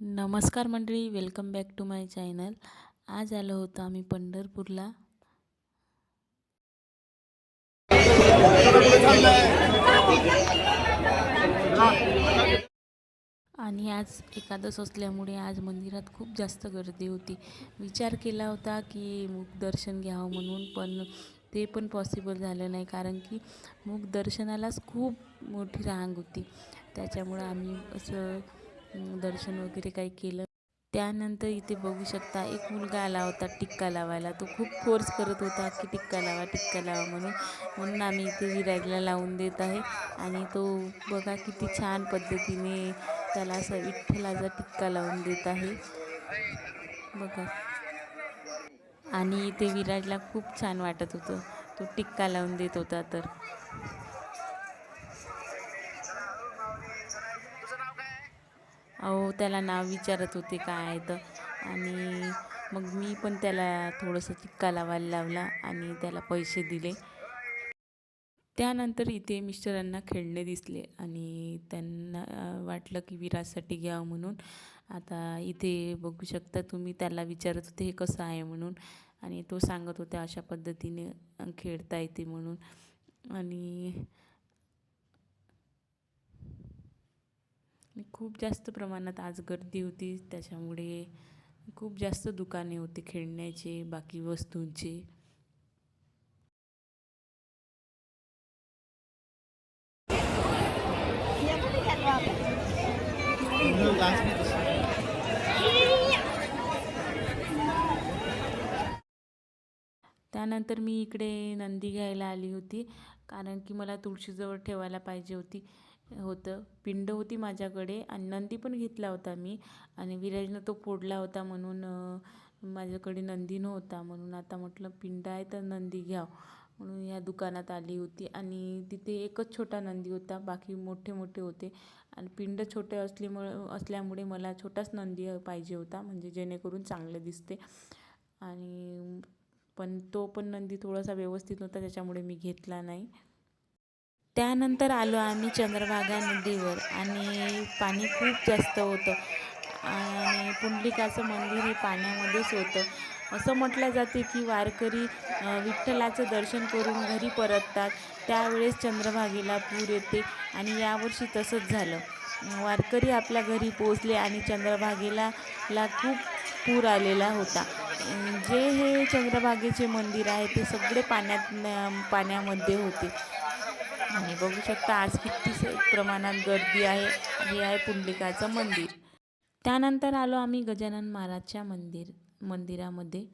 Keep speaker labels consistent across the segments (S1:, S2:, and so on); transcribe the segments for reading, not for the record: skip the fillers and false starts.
S1: नमस्कार मंडळी, welcome back to my channel. आज आलो होतो आम्ही पंढरपूरला आणि आज एकादश असल्यामुळे आज मंदिरात खूप जास्त गर्दी होती. विचार केला होता की मुखदर्शन घ्यावं म्हणून, पण ते पण पॉसिबल झालं नाही, कारण की मुखदर्शनालाच खूप मोठी रांग होती. त्याच्यामुळं आम्ही असं दर्शन वगैरे काही केलं. त्यानंतर इथे बघू शकता एक मुलगा आला होता टिक्का लावायला. तो खूप फोर्स करत होता की टिक्का लावा म्हणून आम्ही इथे विराजला लावून देत आहे. आणि तो बघा किती छान पद्धतीने त्याला असं विठ्ठलाचा टिक्का लावून देत आहे बघा. आणि इथे विराजला खूप छान वाटत होतं, तो टिक्का लावून देत होता. तर अहो, त्याला नाव विचारत होते काय आहे तर, आणि मग मी पण त्याला थोडंसं टिक्का लावायला लावला आणि त्याला पैसे दिले. त्यानंतर इथे मिस्टरांना खेळणे दिसले आणि त्यांना वाटलं की विराजसाठी घ्यावं म्हणून. आता इथे बघू शकता तुम्ही, त्याला विचारत होते हे कसं आहे म्हणून, आणि तो सांगत होता अशा पद्धतीने खेळता येते म्हणून. आणि खूप जास्त प्रमाणात आज गर्दी होती, त्याच्यामुळे खूप जास्त दुकाने होते खेळण्याचे, बाकी वस्तूंचे. त्यानंतर मी इकडे नंदी घ्यायला आली होती, कारण की मला तुळशीजवळ ठेवायला पाहिजे होतं. पिंड होती माझ्याकडे आणि नंदी पण घेतला होता मी, आणि विराजनं तो फोडला होता म्हणून माझ्याकडे नंदी नव्हता. म्हणून आता म्हटलं पिंड आहे तर नंदी घ्याव म्हणून या दुकानात आली होती. आणि तिथे एकच छोटा नंदी होता, बाकी मोठे मोठे होते. आणि पिंड छोटे असल्यामुळे मला छोटाच नंदी पाहिजे होता, म्हणजे जेणेकरून चांगलं दिसते. आणि पण तो पण नंदी थोडासा व्यवस्थित नव्हता, त्याच्यामुळे मी घेतला नाही. त्यानंतर आलो आम्ही चंद्रभागा नदीवर, आणि पाणी खूप जास्त होतं आणि पुंडलिकाचं मंदिर हे पाण्यामध्येच होतं. असं म्हटलं जाते की वारकरी विठ्ठलाचं दर्शन करून घरी परततात, त्यावेळेस चंद्रभागेला पूर येते, आणि यावर्षी तसंच झालं. वारकरी आपल्या घरी पोचले आणि चंद्रभागेला खूप पूर आलेला होता. जे हे चंद्रभागेचे मंदिर आहे ते सगळे पाण्यामध्ये होते. आणि बघू शकता आज किती प्रमाणात गर्दी आहे. हे आहे पुंडलिकाचं मंदिर. त्यानंतर आलो आम्ही गजानन महाराजच्या मंदिरामध्ये.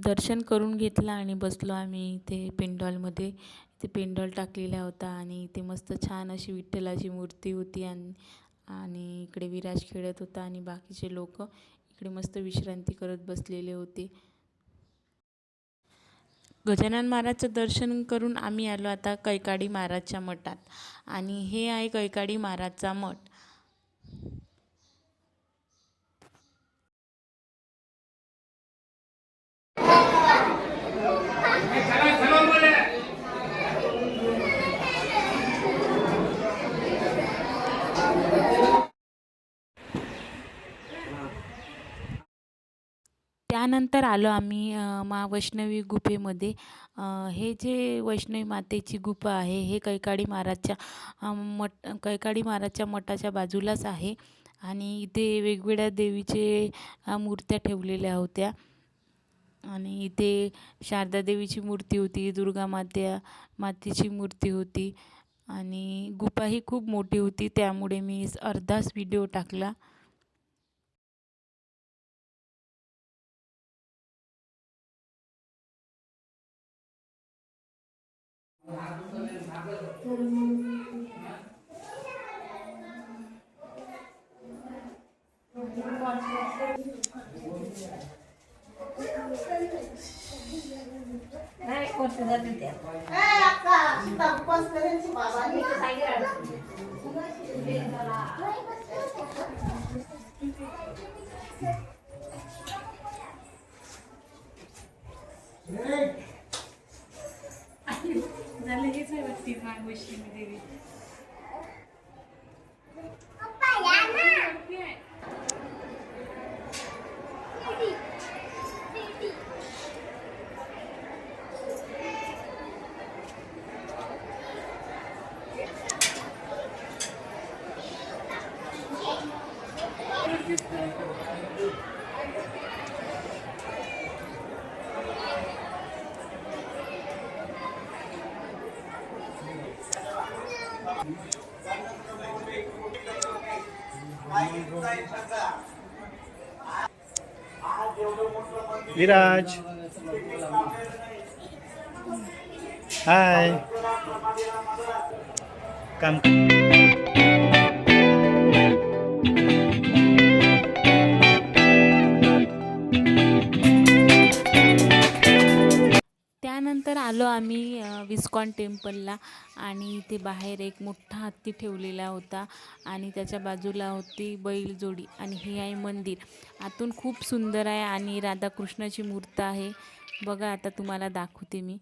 S1: दर्शन करून घेतलं आणि बसलो आम्ही इथे पेंडॉलमध्ये. इथे पेंडॉल टाकलेला होता आणि इथे मस्त छान अशी विठ्ठलाची मूर्ती होती. आणि इकडे विराज खेळत होता आणि बाकीचे लोक इकडे मस्त विश्रांती करत बसलेले होते. गजानन महाराजचं दर्शन करून आम्ही आलो आता कैकाडी महाराजच्या मठात, आणि हे आहे कैकाडी महाराजचा मठ. त्यानंतर आलो आम्ही वैष्णवी गुफेमध्ये. हे जे वैष्णवी मातेची गुफा आहे हे कैकाडी महाराजच्या मठाच्या बाजूलाच आहे. आणि इथे वेगवेगळ्या देवीचे मूर्त्या ठेवलेल्या होत्या. आणि इथे शारदा देवीची मूर्ती होती, दुर्गा मातेची मूर्ती होती, आणि गुफा ही खूप मोठी होती, त्यामुळे मी अर्धाच व्हिडिओ टाकला.
S2: नाही कोणतं जाते त्या. ए अक्का, सीता बस करेन सी बाबा. विराज, हाय, काम
S1: त्यानंतर आलो आम्ही विस्कॉन टेम्पलला आणि इथे बाहेर एक मोठा हत्ती ठेवलेला होता आणि त्याच्या बाजूला होती बैलजोडी आणि हे आहे मंदिर. आतून खूप सुंदर आहे आणि राधाकृष्णाची मूर्ती आहे. बघा आता तुम्हाला दाखवते मी.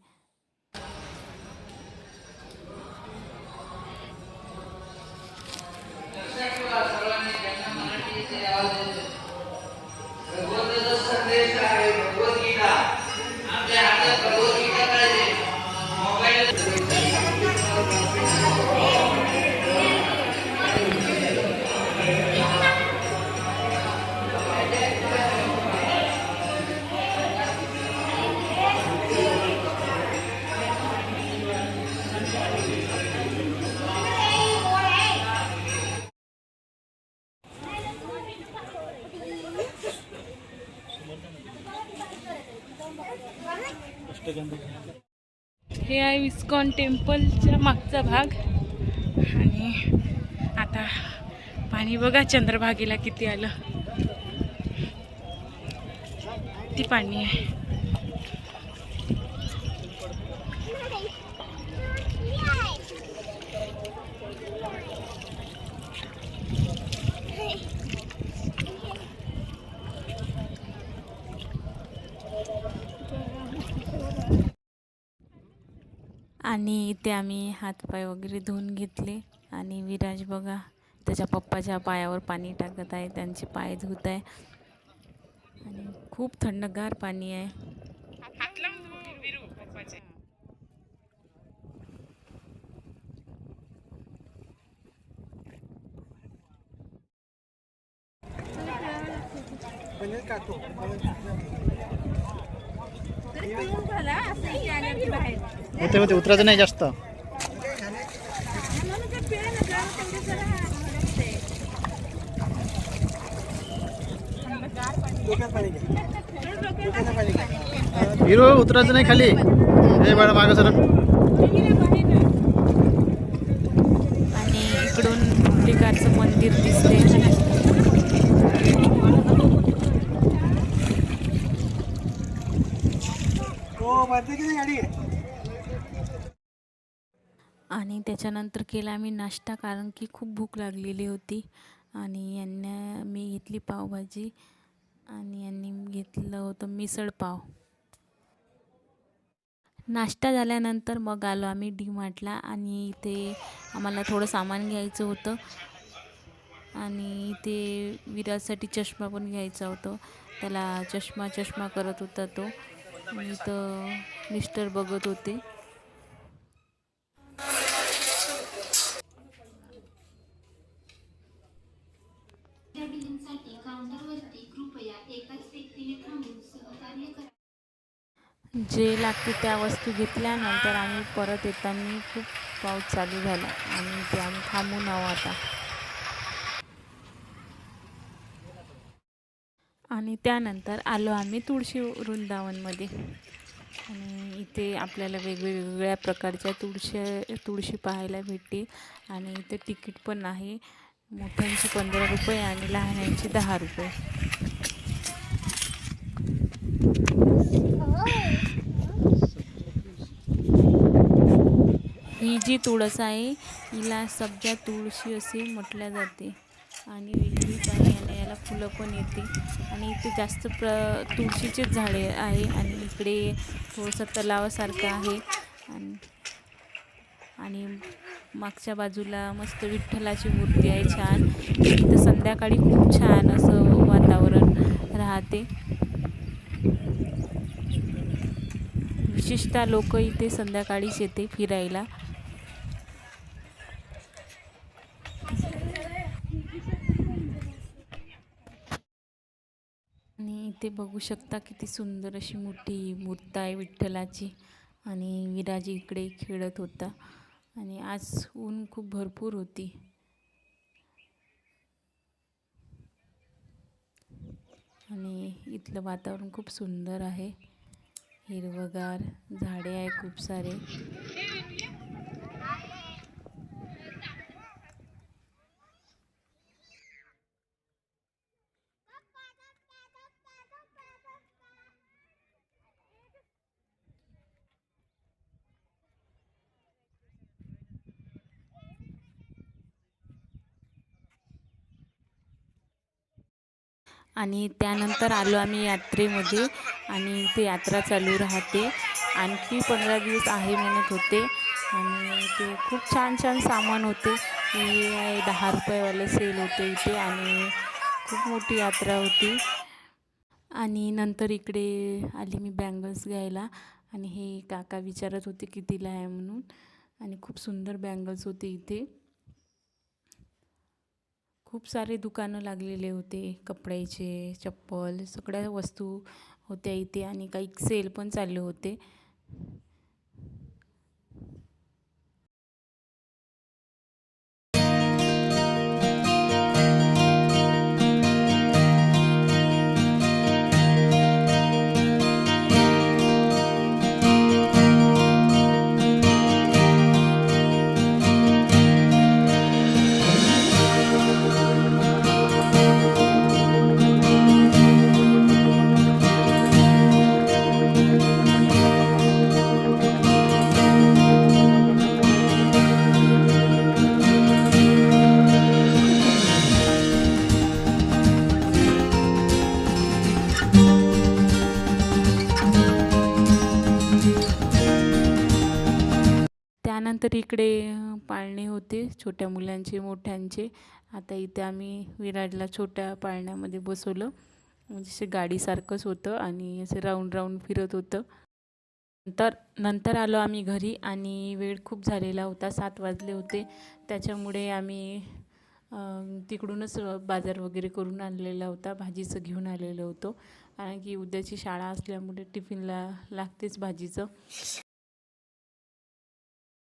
S1: हे आहे विस्कॉन टेम्पलच्या मागचा भाग आणि आता पाणी बघा चंद्रभागेला किती आलं. किती पाणी आहे. आणि इथे आम्ही हातपाय वगैरे धुवून घेतले आणि विराज बघा त्याच्या पप्पाच्या पायावर पाणी टाकत आहे, त्यांचे पाय धुत आहे आणि खूप थंडगार पाणी आहे.
S2: होते होते उतरायचं नाही जास्त. हिरो उतरायचं नाही खाली. हे बाळा मागं सर.
S1: आणि इकडून मुरलीकारचं मंदिर दिसते. आणि त्याच्यानंतर केला आम्ही नाश्ता कारण की खूप भूक लागलेली होती. आणि यांना मी घेतली पावभाजी आणि यांनी घेतलं होतं मिसळ पाव. नाश्ता झाल्यानंतर मग आलो आम्ही डी-मार्टला आणि इथे आम्हाला थोडं सामान घ्यायचं होतं आणि इथे विराजसाठी चष्मा पण घ्यायचा होता. त्याला चष्मा करत होता तो. इथं मिस्टर बघत होते. जे लागते त्या वस्तू घेतल्यानंतर आम्ही परत येताना खूप पाऊस चालू झाला आणि ते आम्ही थांबून आहोत आता. आणि त्यानंतर आलो आम्ही तुळशी वृंदावनमध्ये आणि इथे आपल्याला वेगवेगळ्या प्रकारच्या तुळशी पाहायला भेटते आणि इथे तिकीट पण आहे. मोठ्यांची 15 रुपये आणि लहानांची 10 रुपये. ही जी तुळस आहे हिला सब्जा तुळशी असे म्हटल्या जाते आणि वेगळीच आहे आणि याला फुलं पण येते आणि इथे जास्त तुळशीचेच झाडे आहे आणि इकडे थोडंसं तलावासारखं आहे आणि मागच्या बाजूला मस्त विठ्ठलाची मूर्ती आहे छान. इथं संध्याकाळी खूप छान असं वातावरण राहते. विशेषतः लोक इथे संध्याकाळीच येते फिरायला. आणि इथे बघू शकता किती सुंदर अशी मोठी मूर्ती आहे विठ्ठलाची. आणि विराजी इकडे खेळत होता. आणि आज ऊन खूप भरपूर होती. आणि इथलं वातावरण खूप सुंदर आहे. हिरवगार झाडे आहे खूप सारे. आणि त्यानंतर आलो आम्ही यात्रेमध्ये. आणि इथे यात्रा चालू राहते. आणखी 15 दिवस आहे म्हणत होते. आणि ते खूप छान छान सामान होते. हे आहे 10 रुपयेवालं सेल होते इथे. आणि खूप मोठी यात्रा होती. आणि नंतर इकडे आली मी बँगल्स घ्यायला. आणि हे काका विचारत होते कितीला आहे म्हणून. आणि खूप सुंदर बँगल्स होते इथे. खूप सारे दुकानं लागलेले होते, कपड्याचे, चप्पल, सगळ्या वस्तू होत्या इथे. आणि काही सेल पण चालले होते. त्यानंतर इकडे पाळणे होते, छोट्या मुलांचे, मोठ्यांचे. आता इथे आम्ही विराजला छोट्या पाळण्यामध्ये बसवलं. म्हणजे असे गाडीसारखंच होतं आणि असं राऊंड राऊंड फिरत होतं. नंतर आलो आम्ही घरी. आणि वेळ खूप झालेला होता, 7 वाजले होते. त्याच्यामुळे आम्ही तिकडूनच बाजार वगैरे करून आणलेला होता. भाजीचं घेऊन आलेलो होतो, कारण की उद्याची शाळा असल्यामुळे टिफिनला लागतेच भाजीचं.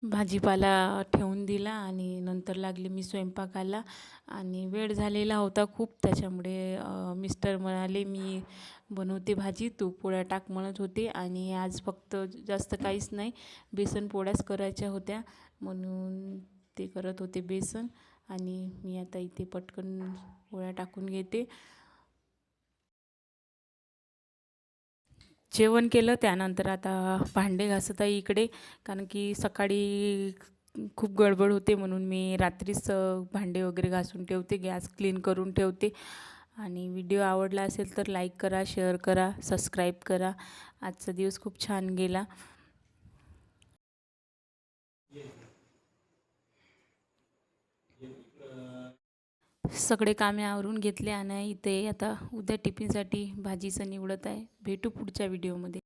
S1: भाजीपाला ठेवून दिला आणि नंतर लागले मी स्वयंपाकाला. आणि वेळ झालेला होता खूप. त्याच्यामुळे मिस्टर म्हणाले मी बनवते भाजी, तू पोळ्या टाक म्हणत होते. आणि आज फक्त जास्त काहीच नाही, बेसन पोळ्याच करायच्या होत्या, म्हणून ते करत होते बेसन. आणि मी आता इथे पटकन पोळ्या टाकून घेते. जेवण केलं. त्यानंतर आता भांडे घासत आहे इकडे, कारण की सकाळी खूप गडबड होते, म्हणून मी रात्रीच भांडे वगैरे घासून ठेवते, गॅस क्लीन करून ठेवते. आणि व्हिडिओ आवडला असेल तर लाईक करा, शेअर करा, सबस्क्राईब करा. आजचा दिवस खूप छान गेला. सगळे कामे आवरून घेतले आणि इथे आता उद्या टिफिनसाठी भाजीचं निवडत आहे. भेटू पुढच्या व्हिडिओमध्ये.